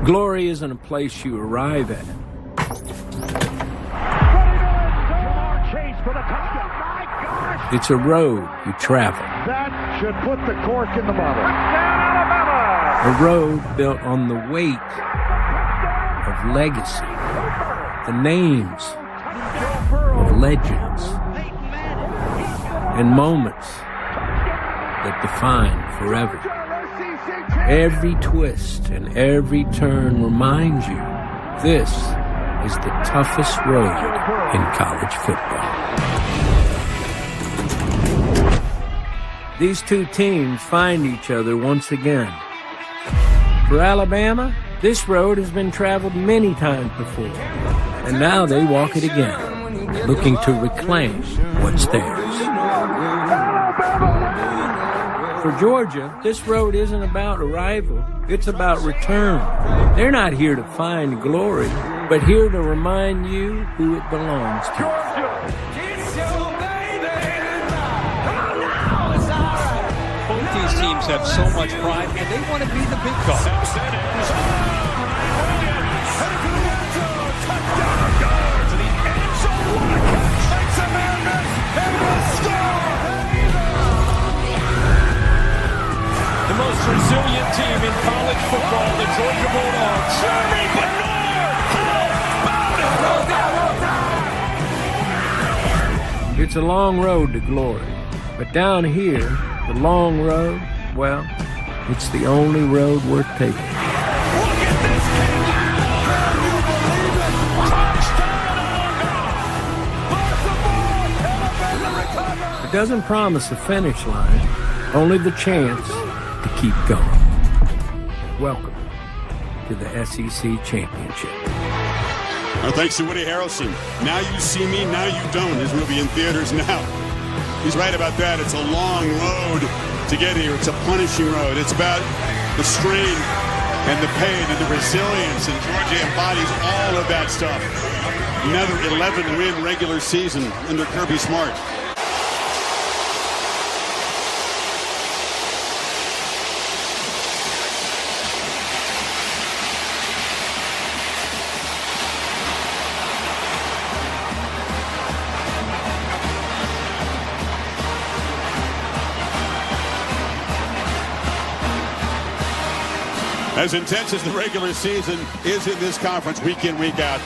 Glory isn't a place you arrive at. It's a road you travel. That should put the cork in the bottle. A road built on the weight of legacy, the names of legends, and moments that define forever. Every twist and every turn reminds you this is the toughest road in college football. These two teams find each other once again. For Alabama, this road has been traveled many times before, and now they walk it again, looking to reclaim what's theirs. For Georgia, this road isn't about arrival, it's about return. They're not here to find glory, but here to remind you who it belongs to. Both these teams have so much pride, and they want to be the big dog. The most resilient team in college football, the Georgia Bulldogs. Jeremy Bernard! How about it? It's a long road to glory, but down here, the long road, well, it's the only road worth taking. Look at this kick! Can you believe it? Touchdown, Alabama! It doesn't promise a finish line, only the chance to keep going. Welcome to the SEC Championship. Thanks to Woody Harrelson. Now You See Me, Now You Don't. His movie in theaters now. He's right about that. It's a long road to get here. It's a punishing road. It's about the strain and the pain and the resilience, and Georgia embodies all of that stuff. Another 11-win regular season under Kirby Smart. As intense as the regular season is in this conference week in, week out,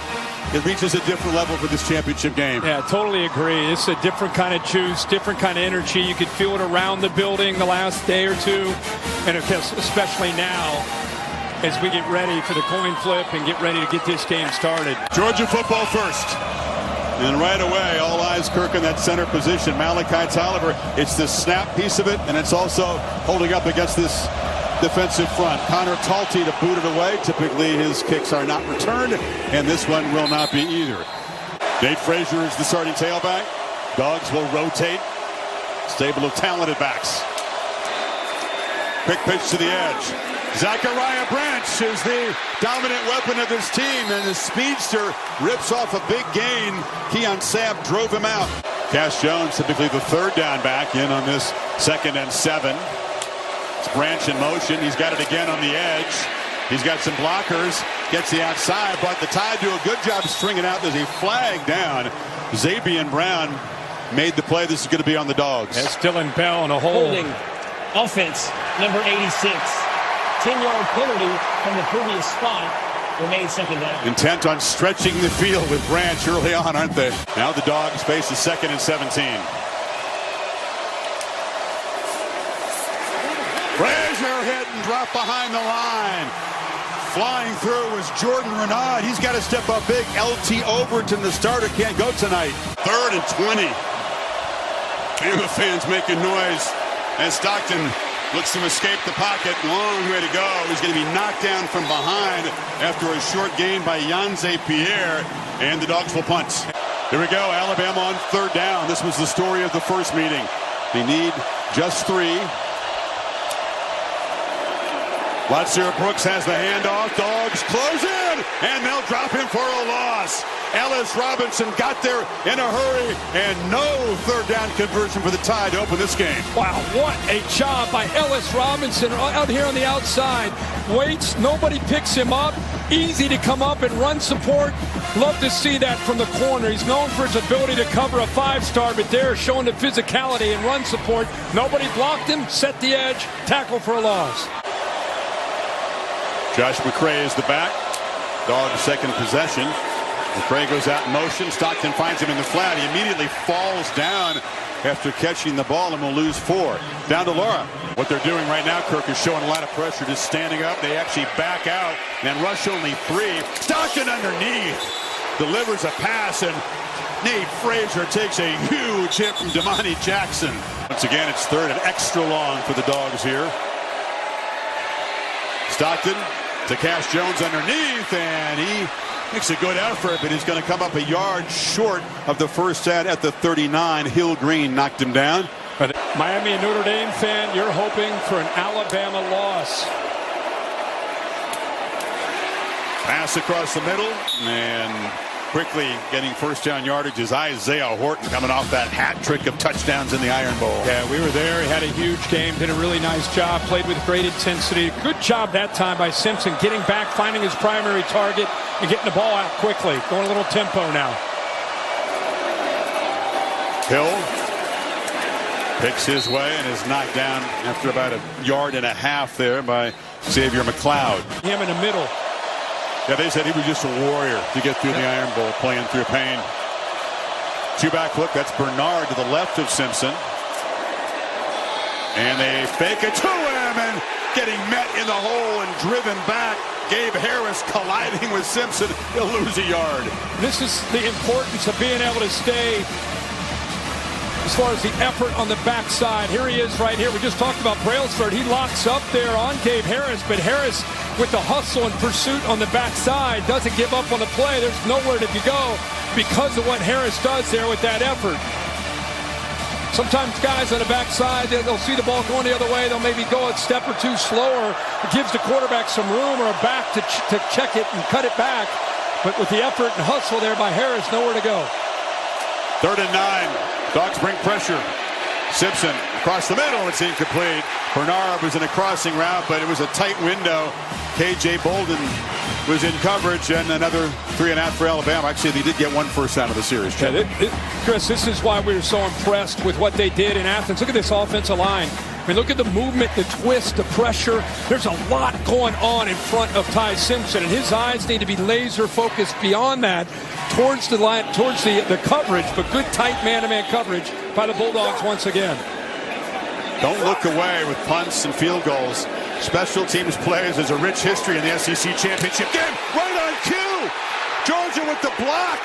it reaches a different level for this championship game. Yeah, totally agree. It's a different kind of juice, different kind of energy. You could feel it around the building the last day or two, and especially now as we get ready for the coin flip and get ready to get this game started. Georgia football first. And right away, all eyes, Kirk, in that center position. Malachi Tolliver, it's the snap piece of it, and it's also holding up against this defensive front. Connor Talty to boot it away. Typically his kicks are not returned, and this one will not be either. Nate Frazier is the starting tailback. Dogs will rotate. Stable of talented backs. Quick pitch to the edge. Zachariah Branch is the dominant weapon of this team, and the speedster rips off a big gain. Keon Sabb drove him out. Cash Jones, typically the third down back, in on this 2nd and 7. Branch in motion. He's got it again on the edge. He's got some blockers. Gets the outside, but the Tide do a good job stringing out. There's a flag down. Zabian Brown made the play. This is going to be on the Dogs. That's Dylan Bell in a hole. Holding offense, number 86. 10-yard penalty from the previous spot. Remains 2nd down. Intent on stretching the field with Branch early on, aren't they? Now the Dogs face the 2nd and 17. Frazier hit and dropped behind the line. Flying through was Jordan Renaud. He's got to step up big. LT Overton, the starter, can't go tonight. 3rd and 20. Bama fans making noise as Stockton looks to escape the pocket. Long way to go. He's going to be knocked down from behind after a short gain by Yanze Pierre, and the Dogs will punt. Here we go. Alabama on 3rd down. This was the story of the first meeting. They need just 3. Watson Brooks has the handoff. Dogs close in, and they'll drop him for a loss. Ellis Robinson got there in a hurry, and no third down conversion for the Tide to open this game. Wow, what a job by Ellis Robinson out here on the outside. Waits, nobody picks him up. Easy to come up and run support. Love to see that from the corner. He's known for his ability to cover a 5-star, but there showing the physicality and run support. Nobody blocked him, set the edge, tackle for a loss. Josh McCray is the back. Dogs second possession. McCray goes out in motion. Stockton finds him in the flat. He immediately falls down after catching the ball and will lose 4. Down to Laura. What they're doing right now, Kirk, is showing a lot of pressure, just standing up. They actually back out and rush only 3. Stockton underneath delivers a pass, and Nate Frazier takes a huge hit from Damani Jackson. Once again, it's third and extra long for the Dogs here. Stockton to Cash Jones underneath, and he makes a good effort, but he's going to come up a yard short of the first set at the 39. Hill Green knocked him down. But Miami and Notre Dame fan, you're hoping for an Alabama loss. Pass across the middle, and quickly getting first down yardage is Isaiah Horton, coming off that hat trick of touchdowns in the Iron Bowl. Yeah, we were there. He had a huge game, did a really nice job, played with great intensity. Good job that time by Simpson, getting back, finding his primary target, and getting the ball out quickly. Going a little tempo now. Hill picks his way and is knocked down after about a yard and a half there by Xavier McLeod. Him in the middle. Yeah, they said he was just a warrior to get through the Iron Bowl, playing through pain. Two-back look, that's Bernard to the left of Simpson. And they fake it to him, and getting met in the hole and driven back. Gabe Harris colliding with Simpson. He'll lose a yard. This is the importance of being able to stay as far as the effort on the backside. Here he is right here. We just talked about Brailsford. He locks up there on Gabe Harris, but Harris with the hustle and pursuit on the backside doesn't give up on the play. There's nowhere to go because of what Harris does there with that effort. Sometimes guys on the backside, they'll see the ball going the other way. They'll maybe go a step or two slower. It gives the quarterback some room or a back to check it and cut it back. But with the effort and hustle there by Harris, nowhere to go. 3rd and 9. Dogs bring pressure. Simpson across the middle. It's incomplete. Bernard was in a crossing route, but it was a tight window. K.J. Bolden was in coverage, and another 3 and out for Alabama. Actually, they did get one first down of the series. Yeah, Chris, this is why we were so impressed with what they did in Athens. Look at this offensive line. I mean, look at the movement, the twist, the pressure. There's a lot going on in front of Ty Simpson, and his eyes need to be laser focused beyond that towards the line, towards the coverage, but good tight man-to-man coverage by the Bulldogs once again. Don't look away with punts and field goals. Special teams plays is a rich history in the SEC championship game. Right on cue. Georgia with the block.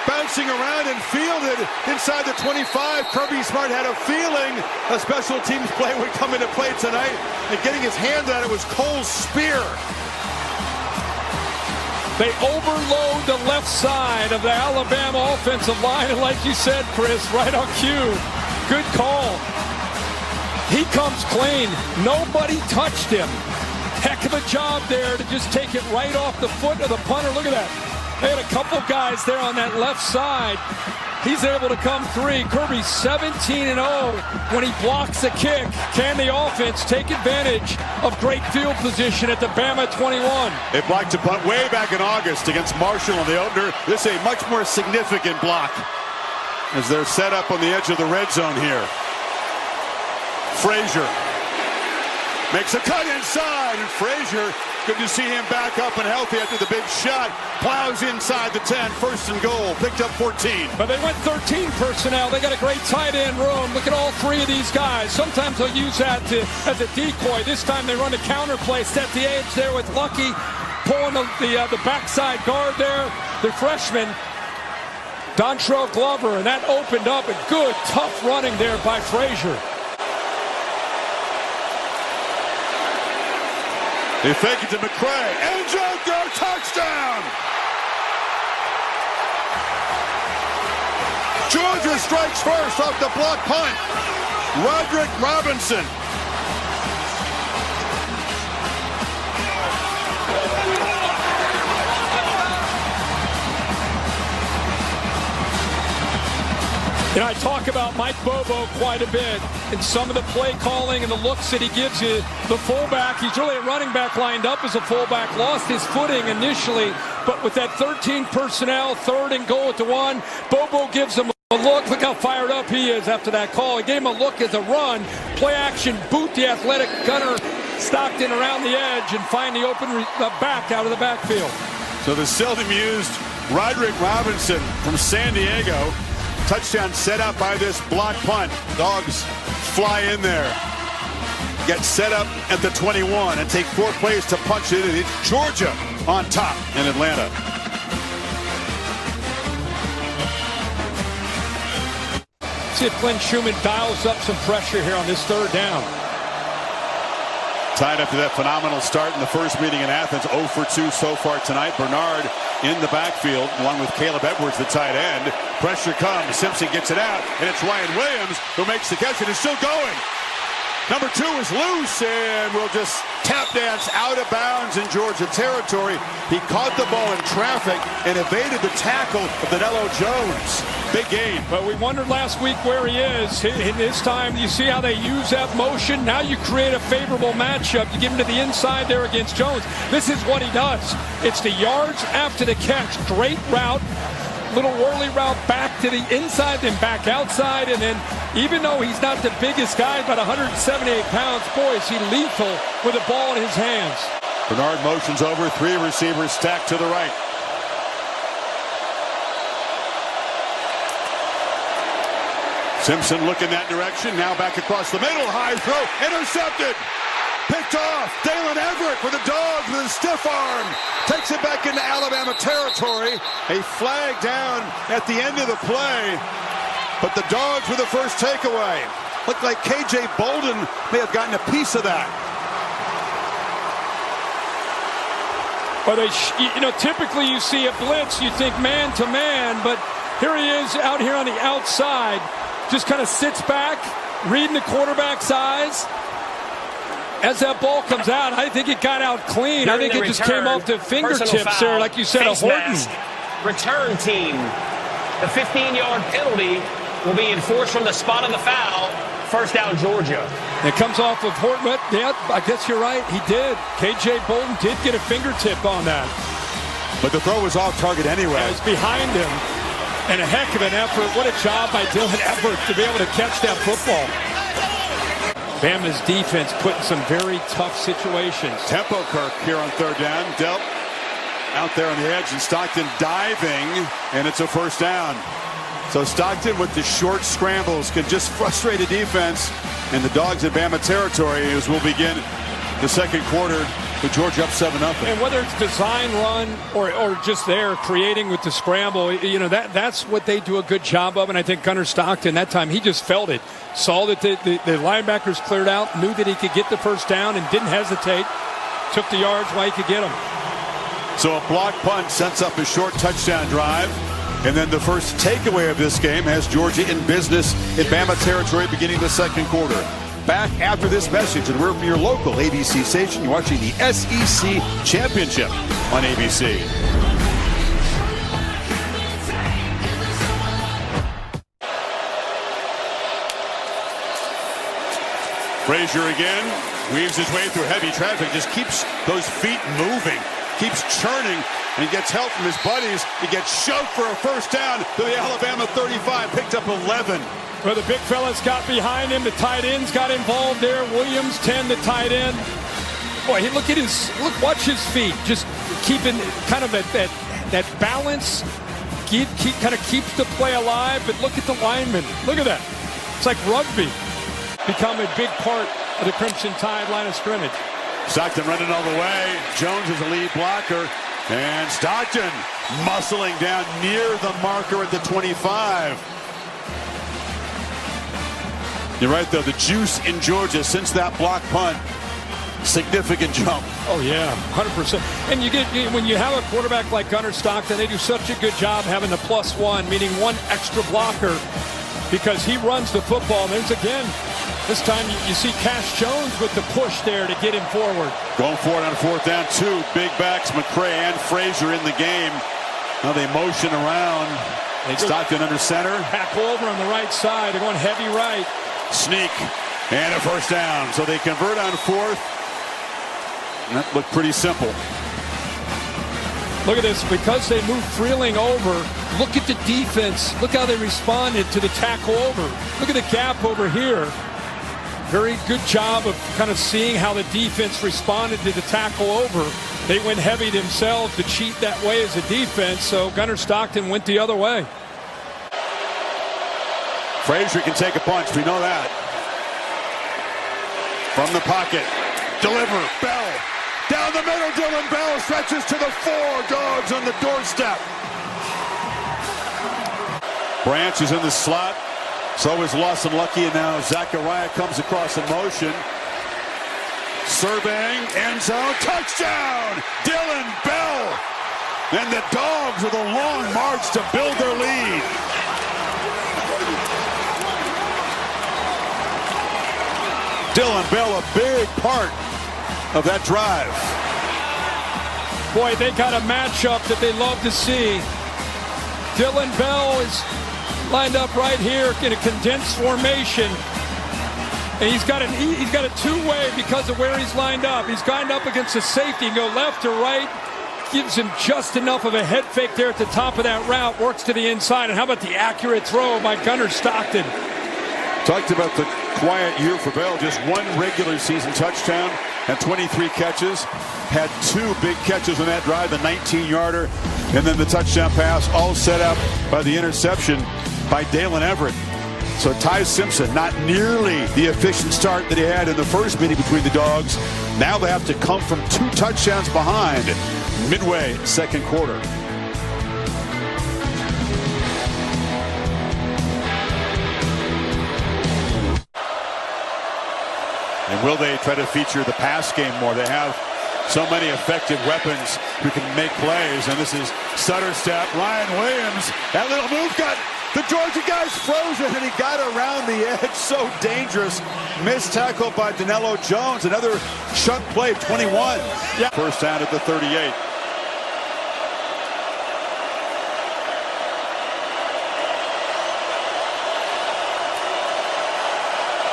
Bouncing around and fielded inside the 25. Kirby Smart had a feeling a special teams play would come into play tonight. And getting his hand on it was Cole's spear. They overload the left side of the Alabama offensive line. And like you said, Chris, right on cue. Good call. He comes clean. Nobody touched him. Heck of a job there to just take it right off the foot of the punter. Look at that. They had a couple guys there on that left side. He's able to come through. Kirby 17-0 when he blocks the kick. Can the offense take advantage of great field position at the Bama 21? They blocked a punt way back in August against Marshall in the opener. This is a much more significant block as they're set up on the edge of the red zone here. Frazier makes a cut inside, and Frazier, good to see him back up and healthy after the big shot. Plows inside the 10, 1st and goal, picked up 14. But they went 13 personnel. They got a great tight end room. Look at all 3 of these guys. Sometimes they'll use that as a decoy. This time they run a counter play, set the edge there with Lucky, pulling the backside guard there. The freshman, Dontrell Glover, and that opened up a good, tough running there by Frazier. They fake it to McCray. End zone throw, touchdown! Georgia strikes first off the block punt. Roderick Robinson. And I talk about Mike Bobo quite a bit and some of the play calling and the looks that he gives you. The fullback, he's really a running back lined up as a fullback, lost his footing initially, but with that 13 personnel, 3rd and goal at the 1, Bobo gives him a look. Look how fired up he is after that call. He gave him a look as a run, play action, boot the athletic Gunnar Stockton around the edge and find the open back out of the backfield. So the seldom used Roderick Robinson from San Diego. Touchdown set up by this block punt. Dogs fly in there. Get set up at the 21 and take 4 plays to punch it. And it's Georgia on top in Atlanta. See if Glenn Schumann dials up some pressure here on this 3rd down. Tied up to that phenomenal start in the first meeting in Athens. 0 for 2 so far tonight. Bernard in the backfield along with Caleb Edwards, the tight end. Pressure comes. Simpson gets it out, and it's Ryan Williams who makes the catch and is still going. Number 2 is loose and will just tap dance out of bounds in Georgia territory. He caught the ball in traffic and evaded the tackle of Danilo Jones. Big gain. But we wondered last week where he is. In this time, you see how they use that motion. Now you create a favorable matchup. You give him to the inside there against Jones. This is what he does. It's the yards after the catch. Great route. Little whirly route back to the inside, then back outside, and then even though he's not the biggest guy, about 178 pounds, boy, is he lethal with the ball in his hands. Bernard motions over, 3 receivers stacked to the right. Simpson looking that direction, now back across the middle, high throw, intercepted. Picked off. Dalen Everett for the Dogs with a stiff arm. Takes it back into Alabama territory. A flag down at the end of the play. But the Dogs with the first takeaway. Looked like K.J. Bolden may have gotten a piece of that. Well, typically you see a blitz, you think man to man, but here he is out here on the outside. Just kind of sits back, reading the quarterback's eyes. As that ball comes out, I think it got out clean. I think it just came off the fingertips there, like you said, a Horton. Return team. The 15-yard penalty will be enforced from the spot of the foul. First down, Georgia. It comes off of Horton. Yeah, I guess you're right. He did. K.J. Bolden did get a fingertip on that. But the throw was off target anyway. It was behind him. And a heck of an effort. What a job by Dylan Everett to be able to catch that football. Bama's defense put in some very tough situations. Tempo Kirk here on 3rd down. Dealt out there on the edge, and Stockton diving, and it's a first down. So Stockton with the short scrambles can just frustrate a defense, and the Dogs at Bama territory as we'll begin the 2nd quarter with Georgia up 7-0. And whether it's design run or just there creating with the scramble, that's what they do a good job of. And I think Gunnar Stockton that time, he just felt it. Saw that the linebackers cleared out, knew that he could get the first down and didn't hesitate. Took the yards while he could get them. So a block punt sets up a short touchdown drive. And then the first takeaway of this game has Georgia in business in Bama territory beginning the 2nd quarter. Back after this message, and we're from your local ABC station. You're watching the SEC Championship on ABC. Frazier again, weaves his way through heavy traffic, just keeps those feet moving, keeps churning, and gets help from his buddies. He gets shoved for a first down to the Alabama 35, picked up 11. Well, the big fellas got behind him. The tight ends got involved there. Williams, 10, the tight end. Boy, watch his feet. Just keeping kind of that balance. Kind of keeps the play alive. But look at the linemen. Look at that. It's like rugby. Become a big part of the Crimson Tide line of scrimmage. Stockton running all the way. Jones is the lead blocker. And Stockton muscling down near the marker at the 25. You're right, though. The juice in Georgia since that block punt, significant jump. Oh, yeah, 100%. And when you have a quarterback like Gunnar Stockton, they do such a good job having the +1, meaning one extra blocker, because he runs the football. And there's, again, this time you see Cash Jones with the push there to get him forward. Going forward on 4th down, 2 big backs, McCray and Frazier in the game. Now they motion around Stockton under center. Back over on the right side. They're going heavy right. Sneak. And a first down. So they convert on fourth. And that looked pretty simple. Look at this. Because they moved Freeling over, look at the defense. Look how they responded to the tackle over. Look at the gap over here. Very good job of kind of seeing how the defense responded to the tackle over. They went heavy themselves to cheat that way as a defense, so Gunnar Stockton went the other way. Frazier can take a punch. We know that. From the pocket. Deliver. Bell. Down the middle. Dylan Bell stretches to the 4. Dogs on the doorstep. Branch is in the slot. So is Lawson Lucky, and now Zachariah comes across in motion. Surveying, end zone, touchdown! Dylan Bell! And the Dogs with a long march to build their lead. Dylan Bell, a big part of that drive. Boy, they got a matchup that they love to see. Dylan Bell is lined up right here in a condensed formation, and he's got a two-way because of where he's lined up. He's lined up against a safety, go left or right, gives him just enough of a head fake there at the top of that route, works to the inside. And how about the accurate throw by Gunnar Stockton? Talked about the quiet year for Bell, just 1 regular season touchdown and 23 catches. Had 2 big catches on that drive, the 19-yarder and then the touchdown pass, all set up by the interception by Dalen Everett. So Ty Simpson, not nearly the efficient start that he had in the first meeting between the Dogs. Now they have to come from 2 touchdowns behind midway second quarter. And will they try to feature the pass game more? They have so many effective weapons who can make plays. And this is Sutter step. Ryan Williams, that little move got the Georgia guys frozen, and he got around the edge. So dangerous. Missed tackle by Danilo Jones. Another chunk play, 21. Yeah. First down at the 38.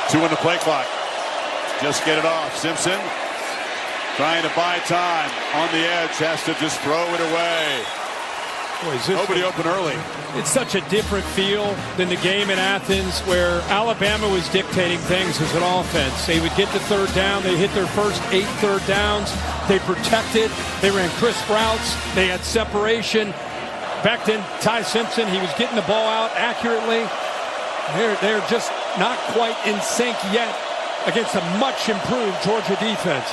Two on the play clock. Just get it off. Simpson trying to buy time on the edge. Has to just throw it away. Boy, nobody open early. It's such a different feel than the game in Athens where Alabama was dictating things as an offense. They would get the third down. They hit their first 8 third downs. They protected. They ran crisp routes. They had separation. Back then, Ty Simpson, he was getting the ball out accurately. They're just not quite in sync yet against a much improved Georgia defense.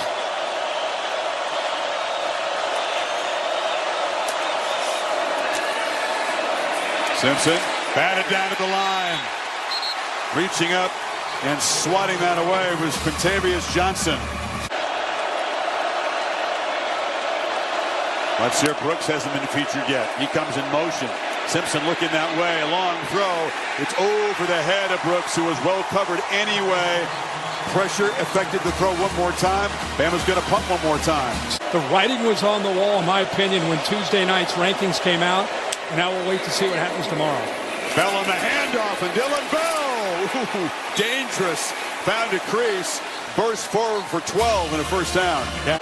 Simpson batted down at the line. Reaching up and swatting that away was Quintavious Johnson. Let's hear Brooks hasn't been featured yet. He comes in motion. Simpson looking that way. A long throw. It's over the head of Brooks, who was well covered anyway. Pressure affected the throw one more time. Bama's going to punt one more time. The writing was on the wall, in my opinion, when Tuesday night's rankings came out. And now we'll wait to see what happens tomorrow. Bell on the handoff, and Dylan Bell. Ooh, dangerous. Found a crease. Burst forward for 12 and a first down. Yeah.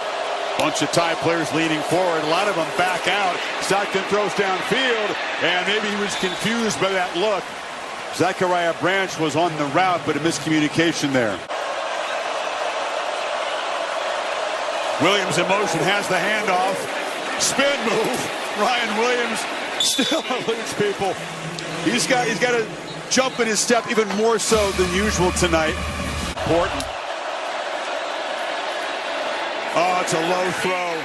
Bunch of Tide players leaning forward. A lot of them back out. Stockton throws downfield, and maybe he was confused by that look. Zachariah Branch was on the route, but a miscommunication there. Williams in motion, has the handoff. Spin move. Ryan Williams still eludes people. He's got to jump in his step even more so than usual tonight. Important. Oh, it's a low throw.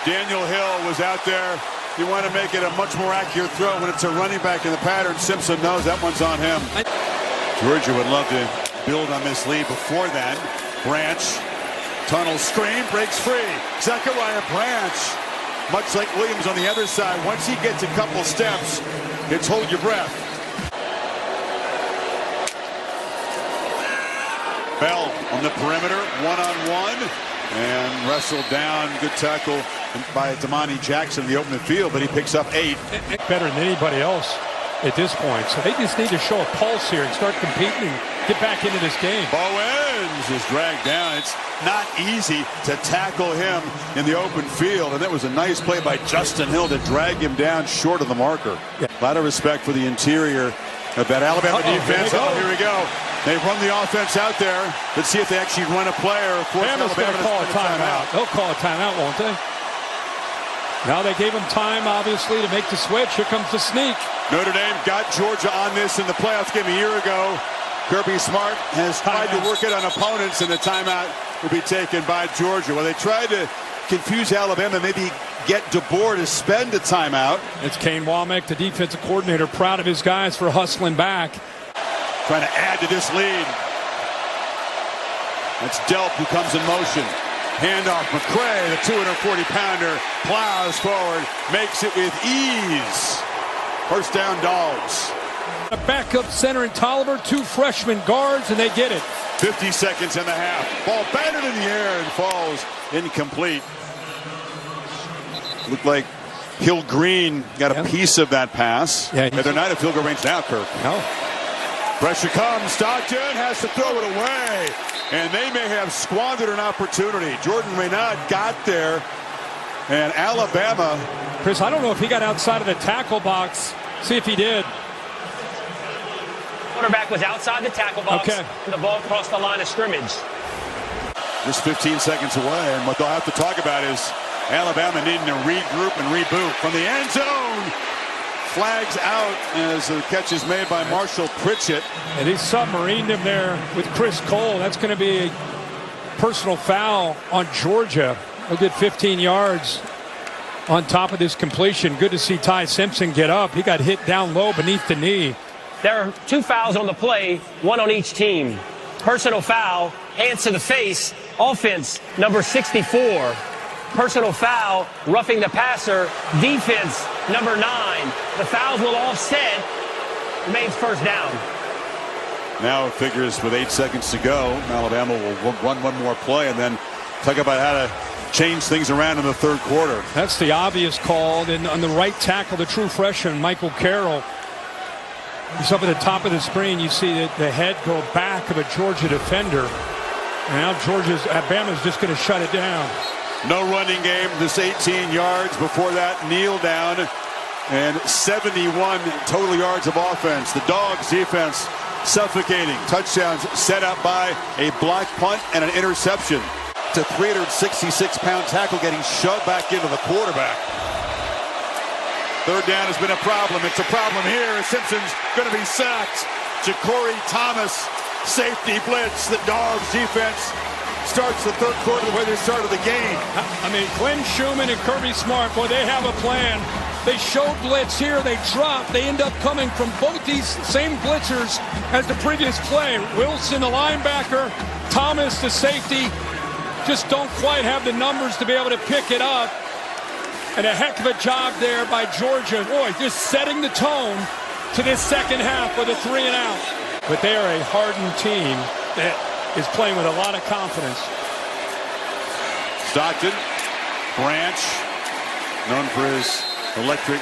Daniel Hill was out there. You want to make it a much more accurate throw when it's a running back in the pattern. Simpson knows that one's on him. Georgia would love to build on this lead before then. Branch, tunnel screen, breaks free. Zachariah Branch, much like Williams on the other side, once he gets a couple steps, it's hold your breath. Bell on the perimeter, one-on-one, and wrestled down. Good tackle by Damani Jackson in the open field, but he picks up 8. Better than anybody else. at this point. So they just need to show a pulse here and start competing and get back into this game. Bowens is dragged down. It's not easy to tackle him in the open field, and that was a nice play by Justin Hill to drag him down short of the marker. Yeah. A lot of respect for the interior of that Alabama defense. Here we go. They run the offense out there. Let's see if they actually run a play or force Alabama's going to call a timeout. They'll call a timeout, won't they? Now they gave him time, obviously, to make the switch. Here comes the sneak. Notre Dame got Georgia on this in the playoffs game a year ago. Kirby Smart has tried to work it on opponents, and the timeout will be taken by Georgia. Well, they tried to confuse Alabama, maybe get DeBoer to spend a timeout. It's Kane Womack, the defensive coordinator, proud of his guys for hustling back. Trying to add to this lead. That's Delp who comes in motion. Handoff, McCray, the 240-pounder, plows forward, makes it with ease. First down, Dogs. A backup center in Tolliver, 2 freshman guards, and they get it. 50 seconds in the half. Ball batted in the air and falls incomplete. Looked like Hill Green got a piece of that pass. Yeah, they're not at field goal range now, Kirk. No. Pressure comes. Stockton has to throw it away. And they may have squandered an opportunity. Jordan Renaud got there. And Alabama. Chris, I don't know if he got outside of the tackle box. See if he did. Quarterback was outside the tackle box. Okay. And the ball crossed the line of scrimmage. Just 15 seconds away. And what they'll have to talk about is Alabama needing to regroup and reboot. From the end zone. Flags out as the catch is made by Marshall Pritchett. And he submarined him there with Chris Cole. That's going to be a personal foul on Georgia. He'll get 15 yards on top of this completion. Good to see Ty Simpson get up. He got hit down low beneath the knee. There are 2 fouls on the play, 1 on each team. Personal foul, hands to the face, offense number 64. Personal foul, roughing the passer, defense number 9. The fouls will offset, remains first down. Now it figures with 8 seconds to go, Alabama will run one more play and then talk about how to change things around in the third quarter. That's the obvious call. Then on the right tackle, the true freshman, Michael Carroll. He's up at the top of the screen. You see that the head go back of a Georgia defender. And now Alabama's just going to shut it down. No running game, this 18 yards. Before that, kneel down. And 71 total yards of offense. The Dogs defense suffocating. Touchdowns set up by a block punt and an interception. To 366-pound tackle getting shoved back into the quarterback. Third down has been a problem. It's a problem here. Simpson's going to be sacked. Ja'Cory Thomas, safety blitz. The Dogs defense starts the third quarter the way they started the game. I mean, Glenn Schumann and Kirby Smart, boy, they have a plan. They show blitz here, they drop, they end up coming from both these same blitzers as the previous play. Wilson, the linebacker, Thomas, the safety, just don't quite have the numbers to be able to pick it up. And a heck of a job there by Georgia. Boy, just setting the tone to this second half with a 3-and-out. But they are a hardened team that is playing with a lot of confidence. Stockton, Branch, known for his electric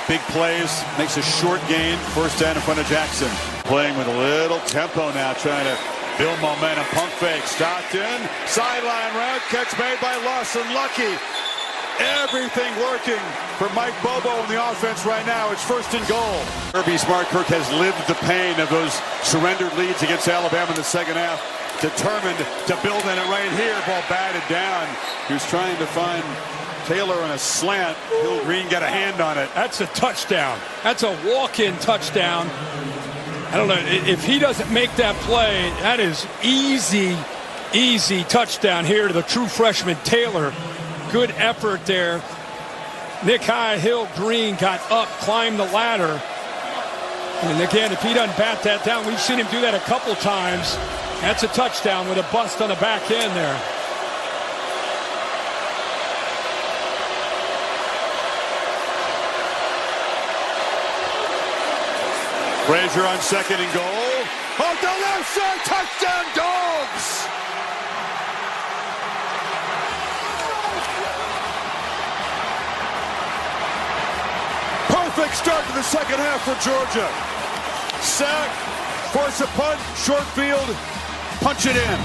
big plays, makes a short gain. First down in front of Jackson. Playing with a little tempo now, trying to build momentum. Pump fake. Stockton, sideline route, catch made by Lawson Lucky. Everything working for Mike Bobo in the offense right now. It's first and goal. Kirby Smart Kirk has lived the pain of those surrendered leads against Alabama in the second half. Determined to build in it right here. Ball batted down. He was trying to find Taylor on a slant. Hill Green got a hand on it. That's a touchdown. That's a walk-in touchdown. I don't know. If he doesn't make that play, that is easy touchdown here to the true freshman Taylor. Good effort there. Nick High, Hill Green got up, climbed the ladder. And again, if he doesn't bat that down, we've seen him do that a couple times. That's a touchdown with a bust on the back end there. Frazier on second and goal. Off the left side, touchdown Dogs! Terrific start to the second half for Georgia. Sack, force a punt, short field, punch it in.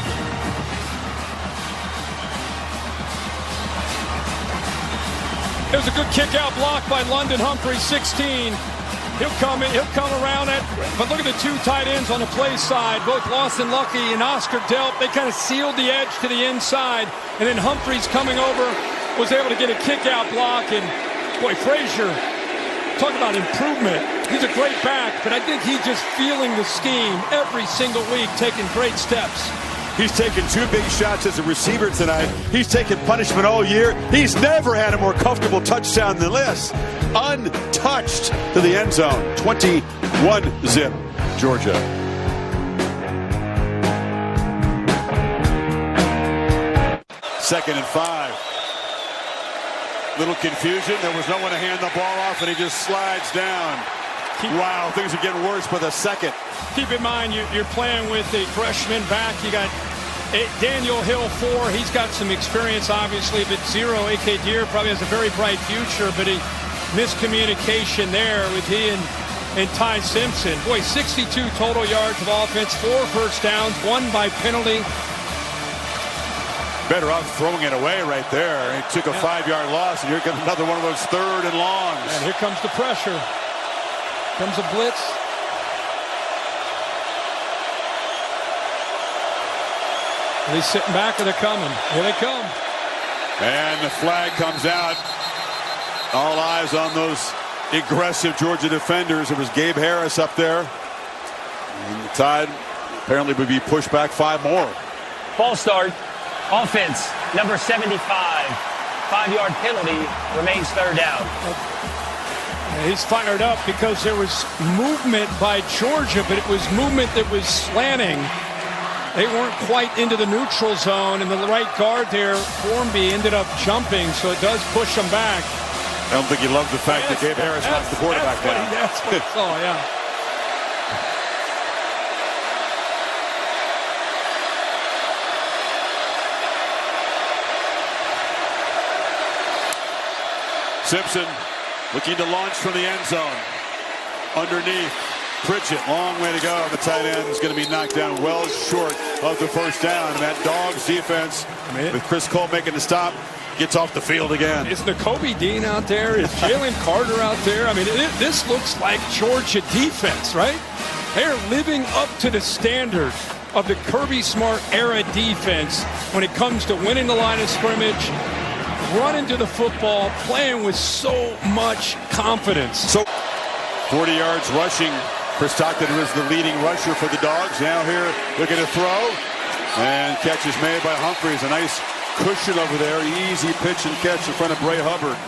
It was a good kick out block by London Humphrey, 16. He'll come around it. But look at the two tight ends on the play side. Both Lawson Lucky and Oscar Delp. They kind of sealed the edge to the inside. And then Humphreys coming over was able to get a kick out block. And boy, Frazier, talk about improvement. He's a great back, but I think he's just feeling the scheme every single week, taking great steps. He's taken 2 big shots as a receiver tonight. He's taken punishment all year. He's never had a more comfortable touchdown than this. Untouched to the end zone. 21-zip, Georgia. Second and 5. Little confusion. There was no one to hand the ball off, and he just slides down. Wow, things are getting worse by the second. Keep in mind, you're playing with a freshman back. You got Daniel Hill, 4. He's got some experience, obviously, but 0. A.K. Deere probably has a very bright future, but a miscommunication there with he and Ty Simpson. Boy, 62 total yards of offense, 4 first downs, 1 by penalty. Better off throwing it away right there. He took a 5-yard loss, and here comes another one of those 3rd and longs. And here comes the pressure. Comes a blitz. Are they sitting back or they're coming? Here they come. And the flag comes out. All eyes on those aggressive Georgia defenders. It was Gabe Harris up there. And the Tide apparently would be pushed back 5 more. False start. Offense, number 75. 5-yard penalty. Remains 3rd down. He's fired up because there was movement by Georgia, but it was movement that was slanting. They weren't quite into the neutral zone, and the right guard there, Formby, ended up jumping, so it does push them back. I don't think he loved the fact that Gabe Harris knocks the quarterback down. That's what he saw, yeah. Simpson looking to launch from the end zone. Underneath, Pritchett, long way to go. The tight end is going to be knocked down well short of the first down. And that Dogs defense, with Chris Cole making the stop, gets off the field again. Is Nakobe Dean out there? Is Jalen Carter out there? I mean, this looks like Georgia defense, right? They're living up to the standard of the Kirby Smart era defense when it comes to winning the line of scrimmage, running to the football, playing with so much confidence. So 40 yards rushing. Chris Stockton was the leading rusher for the Dogs. Now here looking to throw. And catch is made by Humphreys. A nice cushion over there. Easy pitch and catch in front of Bray Hubbard.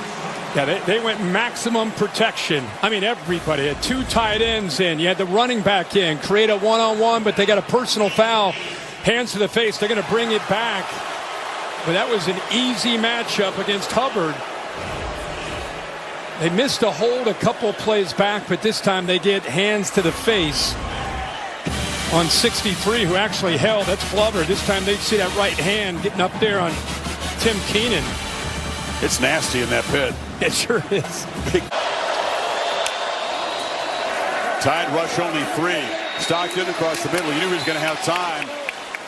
Yeah, they went maximum protection. I mean, everybody had 2 tight ends in. You had the running back in, create a one-on-one, but they got a personal foul. Hands to the face. They're going to bring it back. But that was an easy matchup against Hubbard. They missed a hold a couple plays back, but this time they get hands to the face on 63, who actually held. That's Flubber. This time they'd see that right hand getting up there on Tim Keenan. It's nasty in that pit. It sure is. Tide rush only 3. Stockton across the middle. You knew he was going to have time.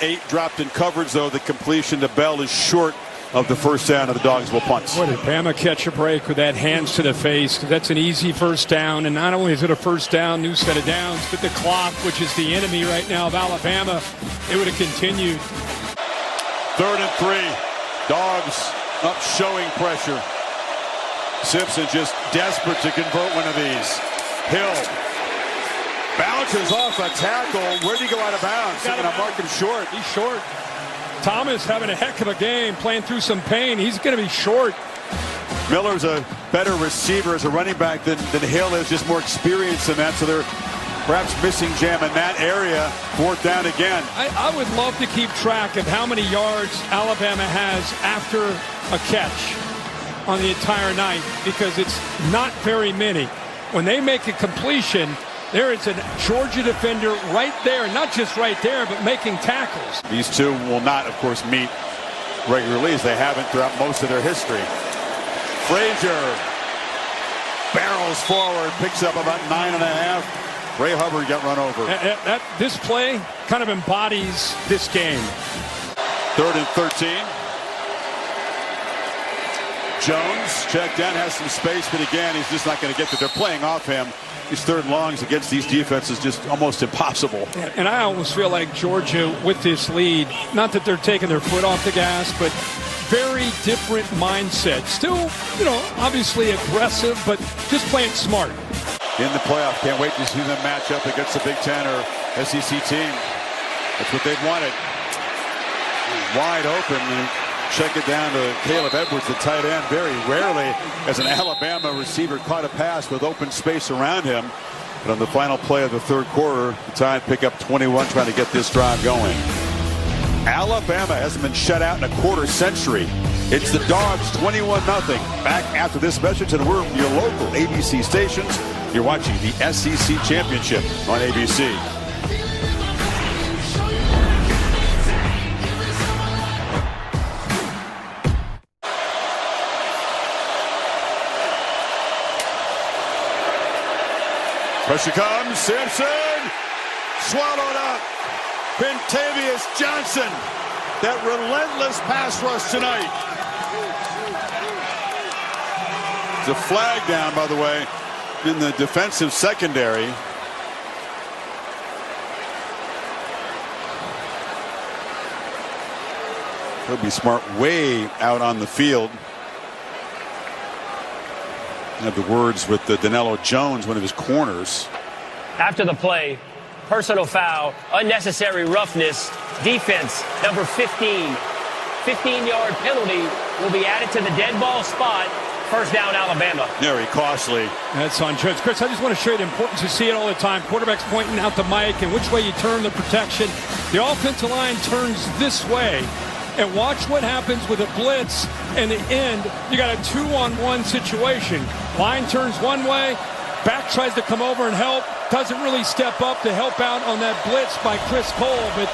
8 dropped in coverage, though. The completion to Bell is short of the first down, of the Dogs will punt. Boy, did Bama catch a break with that hands to the face. That's an easy first down, and not only is it a first down, new set of downs, but the clock, which is the enemy right now of Alabama, it would have continued. 3rd and 3. Dogs up showing pressure. Simpson just desperate to convert one of these. Hill bounces off a tackle. Where'd he go out of bounds? They're going to mark him short. He's short. Thomas having a heck of a game, playing through some pain. He's going to be short. Miller's a better receiver as a running back than Hill is, just more experience in that, so they're perhaps missing jam in that area. 4th down again. I would love to keep track of how many yards Alabama has after a catch on the entire night, because it's not very many. When they make a completion, there is a Georgia defender right there, not just right there, but making tackles. These two will not, of course, meet regularly, as they haven't throughout most of their history. Frazier barrels forward, picks up about 9.5. Ray Hubbard got run over. This play kind of embodies this game. 3rd and 13. Jones checked down, has some space, but again, he's just not going to get there. They're playing off him. These 3rd and longs against these defenses just almost impossible. And I almost feel like Georgia with this lead, not that they're taking their foot off the gas, but very different mindset. Still, obviously aggressive, but just playing smart. In the playoff, can't wait to see them match up against the Big Ten or SEC team. That's what they've wanted. Wide open. Check it down to Caleb Edwards, the tight end. Very rarely has an Alabama receiver caught a pass with open space around him. But on the final play of the 3rd quarter, the Tide pick up 21 trying to get this drive going. Alabama hasn't been shut out in a quarter century. It's the Dogs 21-0. Back after this message, and we're your local ABC stations. You're watching the SEC Championship on ABC. Pressure comes, Simpson, swallowed up. Bentavious Johnson, that relentless pass rush tonight. It's a flag down, by the way, in the defensive secondary. Kirby Smart way out on the field. I have the words with Danilo Jones, one of his corners. After the play, personal foul, unnecessary roughness, defense, number 15. 15-yard penalty will be added to the dead ball spot. First down, Alabama. Very costly. That's on Jones. Chris, I just want to show you the importance. You see it all the time. Quarterbacks pointing out the mic and which way you turn the protection. The offensive line turns this way. And watch what happens with a blitz and the end. You got a 2-on-1 situation. Line turns one way, back tries to come over and help, doesn't really step up to help out on that blitz by Chris Cole, but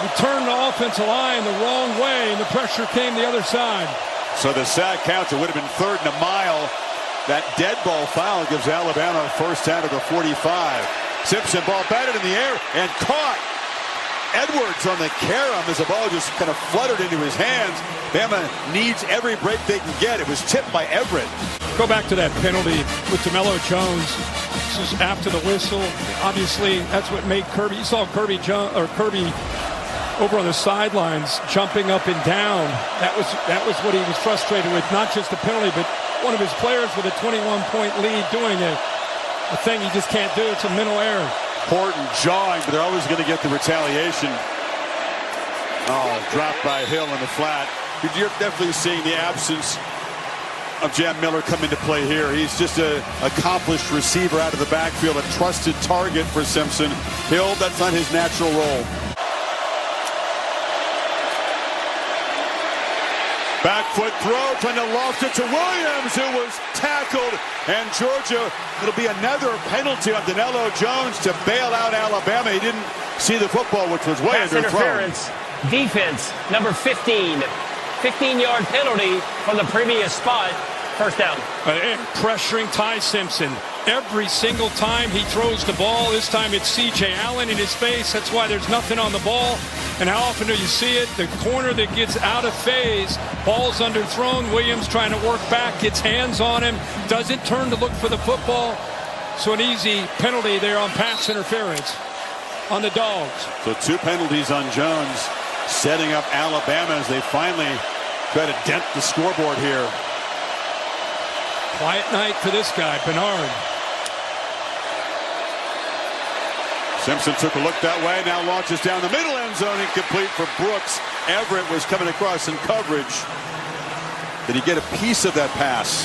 we turned the offensive line the wrong way, and the pressure came the other side. So the sack counts. It would have been 3rd and a mile. That dead ball foul gives Alabama a first down to the 45. Simpson, ball batted in the air and caught. Edwards on the carom as the ball just kind of fluttered into his hands. Bama needs every break they can get. It was tipped by Everett. Go back to that penalty with Danilo Jones. This is after the whistle. Obviously, that's what made Kirby. You saw Kirby over on the sidelines jumping up and down. That was what he was frustrated with. Not just the penalty, but one of his players with a 21-point lead doing it. A thing you just can't do. It's a mental error. Horton jawing, but they're always going to get the retaliation. Oh, dropped by Hill in the flat. You're definitely seeing the absence of Jam Miller come into play here. He's just an accomplished receiver out of the backfield, a trusted target for Simpson. Hill, that's not his natural role. Back foot throw, trying to loft it to Williams, who was tackled. And Georgia, it'll be another penalty on Danilo Jones to bail out Alabama. He didn't see the football, which was way Pass underthrown. Interference, defense, number 15. 15-yard penalty from the previous spot. First down. Pressuring Ty Simpson. Every single time he throws the ball, this time it's C.J. Allen in his face. That's why there's nothing on the ball. And how often do you see it? The corner that gets out of phase, ball's underthrown. Williams trying to work back, gets hands on him, doesn't turn to look for the football. So an easy penalty there on pass interference on the Dogs. So 2 penalties on Jones, setting up Alabama as they finally try to dent the scoreboard here. Quiet night for this guy, Bernard. Simpson took a look that way, now launches down the middle end zone, incomplete for Brooks. Everett was coming across in coverage. Did he get a piece of that pass?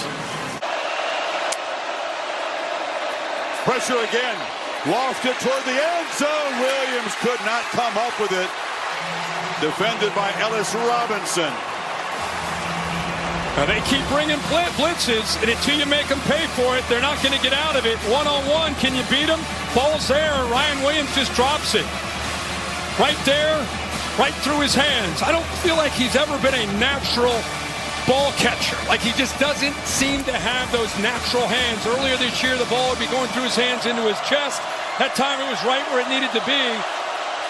Pressure again, lofted toward the end zone. Williams could not come up with it. Defended by Ellis Robinson. They keep bringing blitzes, and until you make them pay for it, they're not going to get out of it. One-on-one, can you beat them? Ball's there. Ryan Williams just drops it. Right there, right through his hands. I don't feel like he's ever been a natural ball catcher. Like, he just doesn't seem to have those natural hands. Earlier this year, the ball would be going through his hands into his chest. That time it was right where it needed to be,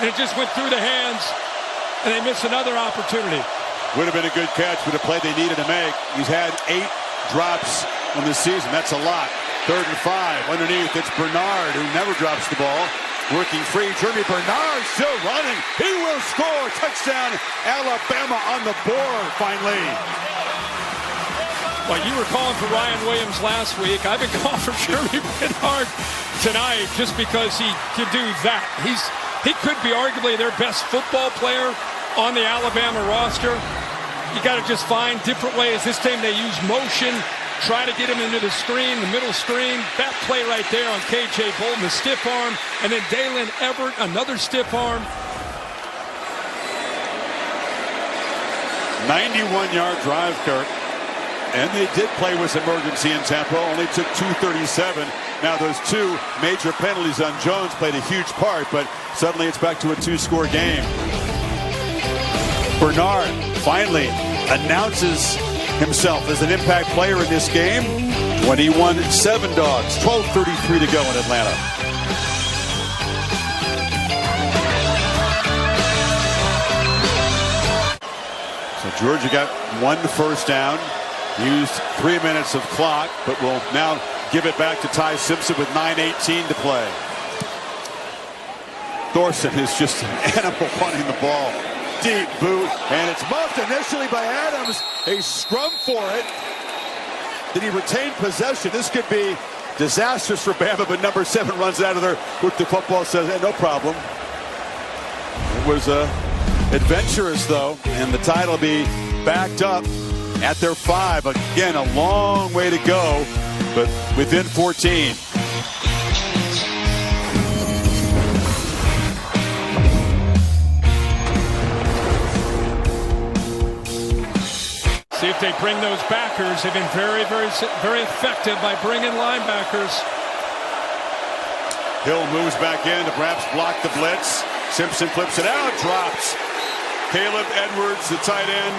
and it just went through the hands, and they missed another opportunity. Would have been a good catch with a play they needed to make. He's had 8 drops in the season. That's a lot. 3rd and 5. Underneath, it's Bernard, who never drops the ball. Working free. Jeremy Bernard still running. He will score. Touchdown, Alabama on the board, finally. Well, you were calling for Ryan Williams last week. I've been calling for Jeremy Bernard tonight just because he can do that. He could be arguably their best football player on the Alabama roster. You got to just find different ways. This time they use motion, try to get him into the screen, the middle screen. That play right there on K.J. Bolton, the stiff arm, and then Dalen Everett, another stiff arm. 91-yard drive, Kirk. And they did play with emergency in tempo. Only took 2:37. Now those 2 major penalties on Jones played a huge part, but suddenly it's back to a 2-score game. Bernard finally announces himself as an impact player in this game. 21-7 Dogs. 12:33 to go in Atlanta. So Georgia got 1 first down. Used 3 minutes of clock, but will now give it back to Ty Simpson with 9:18 to play. Thorson is just an animal punting the ball. Deep boot, and it's muffed initially by Adams. A scrum for it. Did he retain possession? This could be disastrous for Bama, but number 7 runs out of there with the football, says, hey, no problem. It was adventurous, though, and the Tide will be backed up at their 5. Again, a long way to go, but within 14. See if they bring those backers. They've been very, very, very effective by bringing linebackers. Hill moves back in to perhaps block the blitz. Simpson flips it out, drops. Caleb Edwards, the tight end,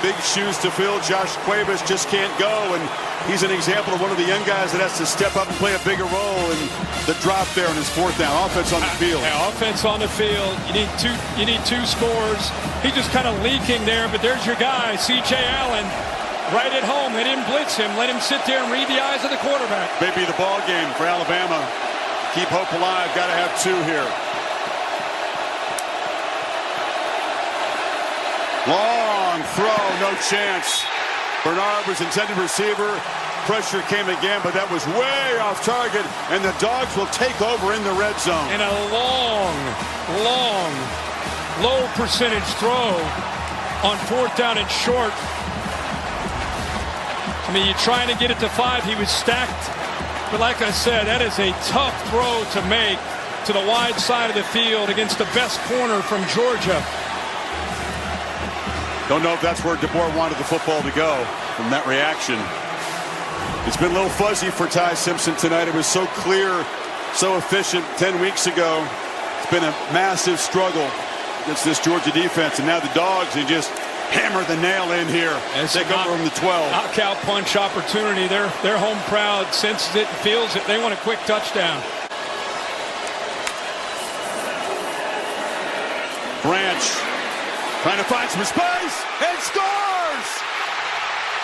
big shoes to fill. Josh Cuevas just can't go, and he's an example of one of the young guys that has to step up and play a bigger role. And the drop there on his 4th down. Offense on the field. Yeah, offense on the field. You need 2 scores. He's just kind of leaking there, but there's your guy, C.J. Allen, right at home. They didn't blitz him. Let him sit there and read the eyes of the quarterback. Maybe the ball game for Alabama. Keep hope alive. Got to have 2 here. Long throw, no chance. Bernard was intended receiver. Pressure came again, but that was way off target, and the Dogs will take over in the red zone. And a long, low percentage throw on 4th down and short. I mean, you're trying to get it to 5. He was stacked. But like I said, that is a tough throw to make to the wide side of the field against the best corner from Georgia. Don't know if that's where DeBoer wanted the football to go from that reaction. It's been a little fuzzy for Ty Simpson tonight. It was so clear, so efficient 10 weeks ago. It's been a massive struggle against this Georgia defense. And now the Dogs, they just hammer the nail in here. Take over from the 12. Knockout punch opportunity. They're home proud, senses it, feels it. They want a quick touchdown. Branch trying to find some space and scores!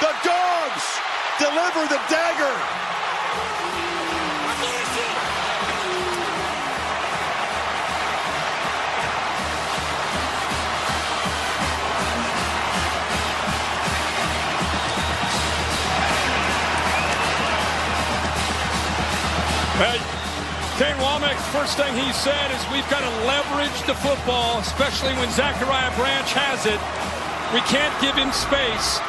The Dogs deliver the dagger. Well, Kane Womack's first thing he said is we've got to leverage the football, especially when Zachariah Branch has it. We can't give him space.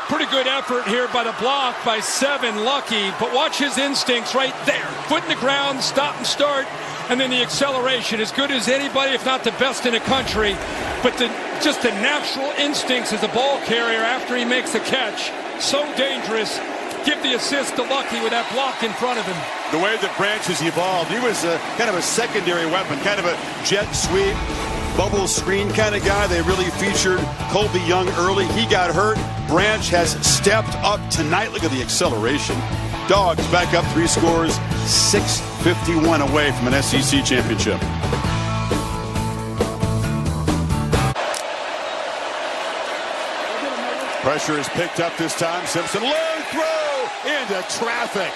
Pretty good effort here by the block by 7, Lucky, but watch his instincts right there. Foot in the ground, stop and start, and then the acceleration. As good as anybody, if not the best in the country, but just the natural instincts as a ball carrier after he makes a catch. So dangerous. Give the assist to Lucky with that block in front of him. The way that Branch has evolved, he was kind of a secondary weapon, kind of a jet sweep, bubble screen kind of guy. They really featured Colby Young early. He got hurt. Branch has stepped up tonight. Look at the acceleration. Dogs back up 3 scores, 6:51 away from an SEC championship. Pressure is picked up this time. Simpson, low throw into traffic.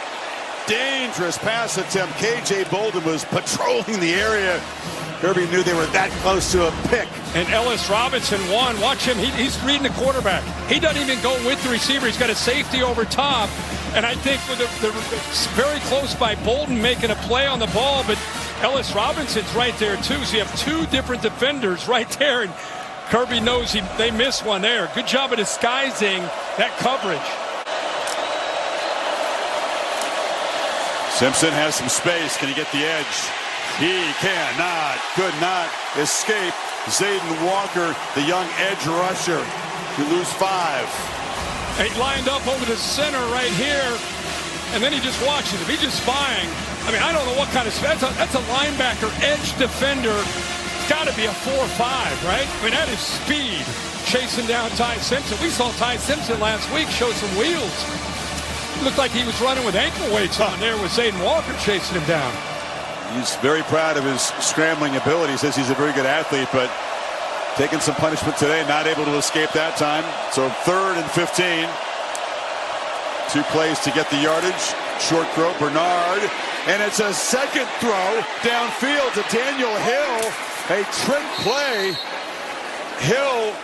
Dangerous pass attempt. KJ Bolden was patrolling the area. Kirby knew they were that close to a pick. And Ellis Robinson won. Watch him. He's reading the quarterback. He doesn't even go with the receiver. He's got a safety over top. And I think with it's very close by Bolden making a play on the ball, but Ellis Robinson's right there too. So you have 2 different defenders right there. And Kirby knows they missed one there. Good job of disguising that coverage. Simpson has some space. Can he get the edge? He could not escape Zayden Walker, the young edge rusher. You lose 5. He lined up over the center right here, and then he just watches him. He's just spying. I mean, I don't know what kind of that's a linebacker edge defender. It's got to be a 4-5, right? I mean, that is speed chasing down Ty Simpson. We saw Ty Simpson last week show some wheels. It looked like he was running with ankle weights on there with Zayden Walker chasing him down. He's very proud of his scrambling ability. He says he's a very good athlete, but taking some punishment today, not able to escape that time. So 3rd and 15. 2 plays to get the yardage. Short throw, Bernard. And it's a second throw downfield to Daniel Hill. A trick play. Hill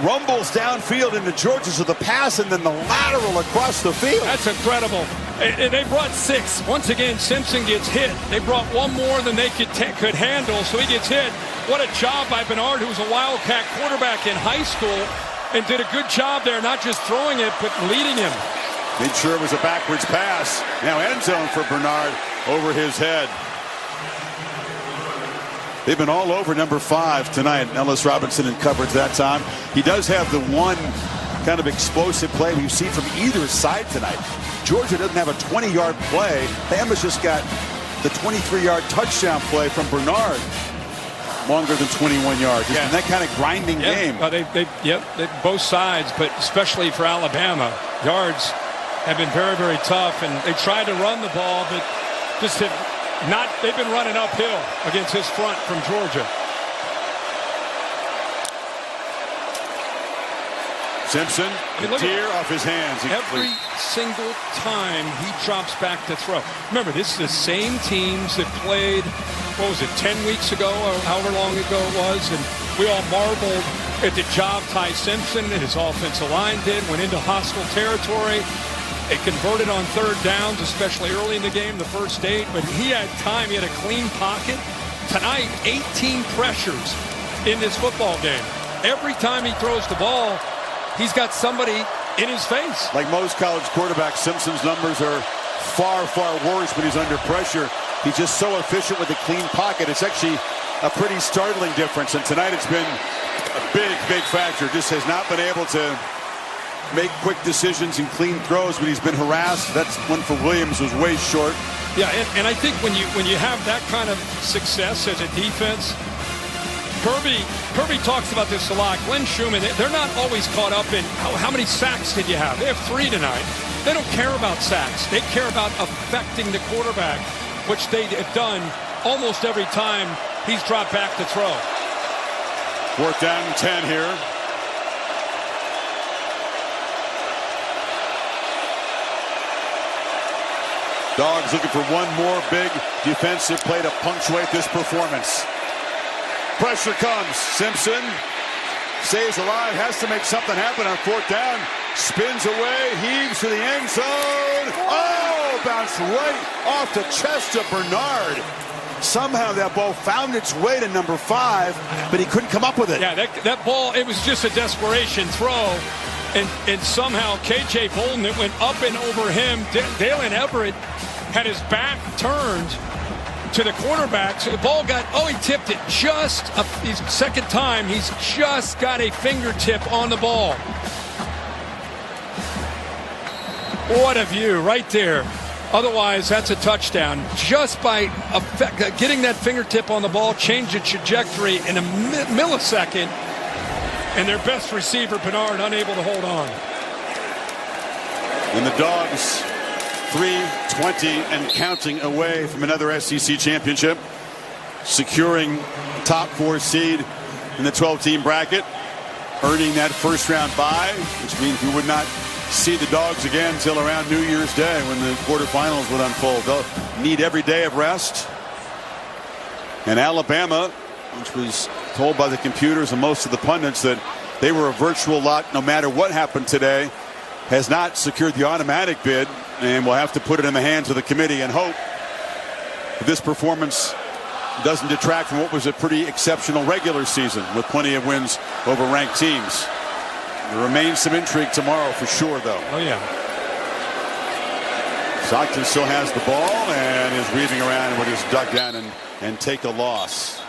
rumbles downfield into Georgia, so the pass and then the lateral across the field. That's incredible. And they brought 6. Once again, Simpson gets hit. They brought 1 more than they could handle, so he gets hit. What a job by Bernard, who was a Wildcat quarterback in high school, and did a good job there, not just throwing it, but leading him. Made sure it was a backwards pass. Now end zone for Bernard over his head. They've been all over number 5 tonight. Ellis Robinson in coverage that time. He does have the one kind of explosive play we've seen from either side tonight. Georgia doesn't have a 20-yard play. Bama's just got the 23-yard touchdown play from Bernard. Longer than 21 yards. Yeah. That kind of grinding game. They both sides, but especially for Alabama, yards have been very, very tough. And they tried to run the ball, but just they've been running uphill against his front from Georgia. Simpson, the deer off his hands. Every single time he drops back to throw. Remember, this is the same teams that played, 10 weeks ago or however long ago it was, and we all marveled at the job Ty Simpson and his offensive line did, went into hostile territory. They converted on 3rd downs, especially early in the game, the first 8, but he had time. He had a clean pocket. Tonight, 18 pressures in this football game. Every time he throws the ball, he's got somebody in his face. Like most college quarterbacks, Simpson's numbers are far, far worse when he's under pressure. He's just so efficient with a clean pocket. It's actually a pretty startling difference. And tonight it's been a big, big factor. Just has not been able to make quick decisions and clean throws when he's been harassed. That's one for Williams was way short. Yeah, and I think when you have that kind of success as a defense, Kirby talks about this a lot. Glenn Schumann, they're not always caught up in how many sacks did you have. They have 3 tonight. They don't care about sacks. They care about affecting the quarterback, which they have done almost every time he's dropped back to throw. 4th down and 10 here. Dogs looking for one more big defensive play to punctuate this performance. Pressure comes. Simpson stays alive, has to make something happen on 4th down. Spins away, heaves to the end zone. Oh, bounced right off the chest of Bernard. Somehow that ball found its way to number 5, but he couldn't come up with it. Yeah, that ball, it was just a desperation throw. And somehow K.J. Bolden, it went up and over him. Dalen Everett had his back turned to the quarterback. So the ball he tipped it just his second time. He's just got a fingertip on the ball. What a view right there. Otherwise, that's a touchdown. Just by getting that fingertip on the ball, change the trajectory in a millisecond, and their best receiver, Bernard, unable to hold on. And the Dogs 3-20 and counting away from another SEC championship, securing top 4 seed in the 12-team bracket, earning that first-round bye, which means we would not see the Dogs again until around New Year's Day when the quarterfinals would unfold. They'll need every day of rest. And Alabama, which was told by the computers and most of the pundits that they were a virtual lock no matter what happened today, has not secured the automatic bid, and will have to put it in the hands of the committee and hope that this performance doesn't detract from what was a pretty exceptional regular season with plenty of wins over ranked teams. There remains some intrigue tomorrow for sure, though. Oh, yeah. Stockton still has the ball and is weaving around and would just duck down and take a loss.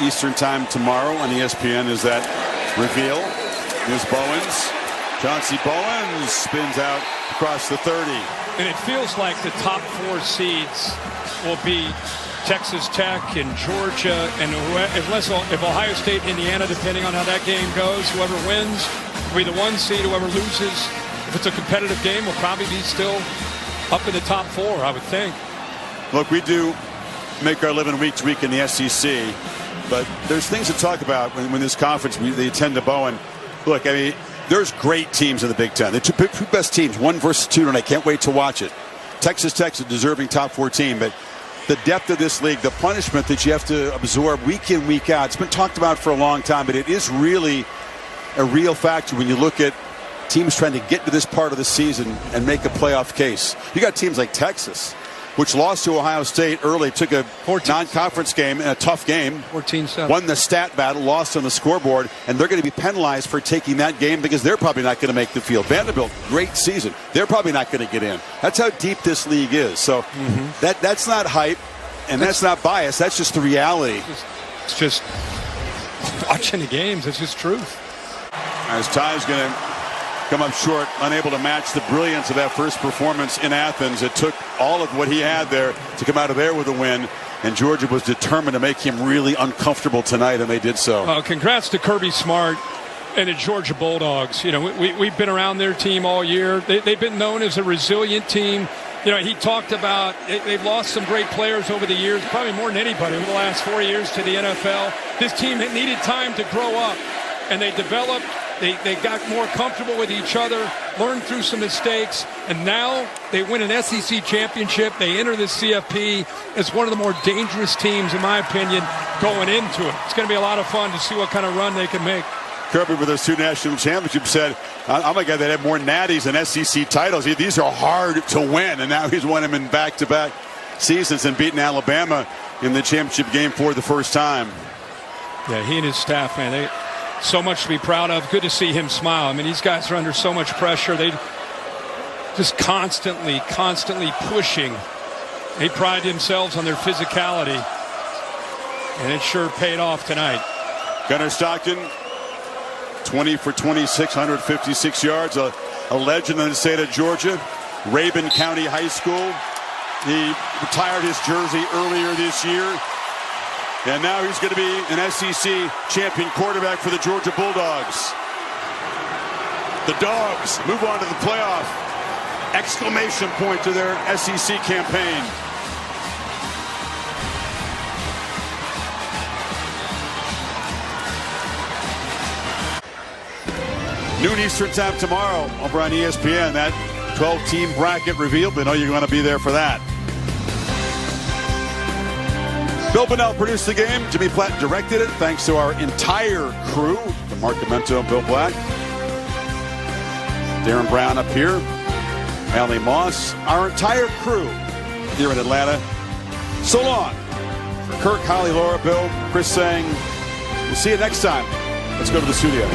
Eastern time tomorrow on ESPN is that reveal. Here's Bowens. Chauncey Bowens spins out across the 30. And it feels like the top 4 seeds will be Texas Tech and Georgia, and if Ohio State, Indiana, depending on how that game goes, whoever wins will be the 1 seed. Whoever loses, if it's a competitive game, will probably be still up in the top 4, I would think. Look, we do make our living week to week in the SEC, but there's things to talk about when this conference, they attend to Bowen. Look, I mean, there's great teams in the Big Ten. The two best teams, 1 versus 2, and I can't wait to watch it. Texas Tech's a deserving top 4 team, but the depth of this league, the punishment that you have to absorb week in, week out, it's been talked about for a long time, but it is really a real factor when you look at teams trying to get to this part of the season and make a playoff case. You got teams like Texas, which lost to Ohio State early, took a non-conference game in a tough game, 14-7. won the stat battle, lost on the scoreboard, and they're going to be penalized for taking that game because they're probably not going to make the field. Vanderbilt, great season. They're probably not going to get in. That's how deep this league is. So that's not hype, and that's not bias. That's just the reality. It's just watching the games. It's just truth. As Ty's going to come up short, unable to match the brilliance of that first performance in Athens. It took all of what he had there to come out of there with a win, and Georgia was determined to make him really uncomfortable tonight, and they did so. Congrats to Kirby Smart and the Georgia Bulldogs. You know, we've been around their team all year. They've been known as a resilient team. You know, he talked about they've lost some great players over the years, probably more than anybody over the last 4 years to the NFL. This team needed time to grow up, and they developed. They got more comfortable with each other, learned through some mistakes, and now they win an SEC championship. They enter the CFP as one of the more dangerous teams, in my opinion, going into it. It's going to be a lot of fun to see what kind of run they can make. Kirby, with those 2 national championships, said, I'm a guy that had more natties than SEC titles. These are hard to win, and now he's won them in back-to-back seasons and beaten Alabama in the championship game for the first time. Yeah, he and his staff, man, so much to be proud of. Good to see him smile. I mean, these guys are under so much pressure. They just constantly pushing. They pride themselves on their physicality, and it sure paid off tonight. Gunnar Stockton, 20 for 26, 156 yards, a legend in the state of Georgia. Rabun County High School. He retired his jersey earlier this year. And now he's going to be an SEC champion quarterback for the Georgia Bulldogs. The Dogs move on to the playoff. Exclamation point to their SEC campaign. Noon Eastern time tomorrow over on ESPN. That 12-team bracket revealed. We know you're going to be there for that. Bill Bunnell produced the game. Jimmy Platt directed it. Thanks to our entire crew, from Mark Demento and Bill Black, Darren Brown up here, Allie Moss, our entire crew here in Atlanta. So long. For Kirk, Holly, Laura, Bill, Chris saying, we'll see you next time. Let's go to the studio.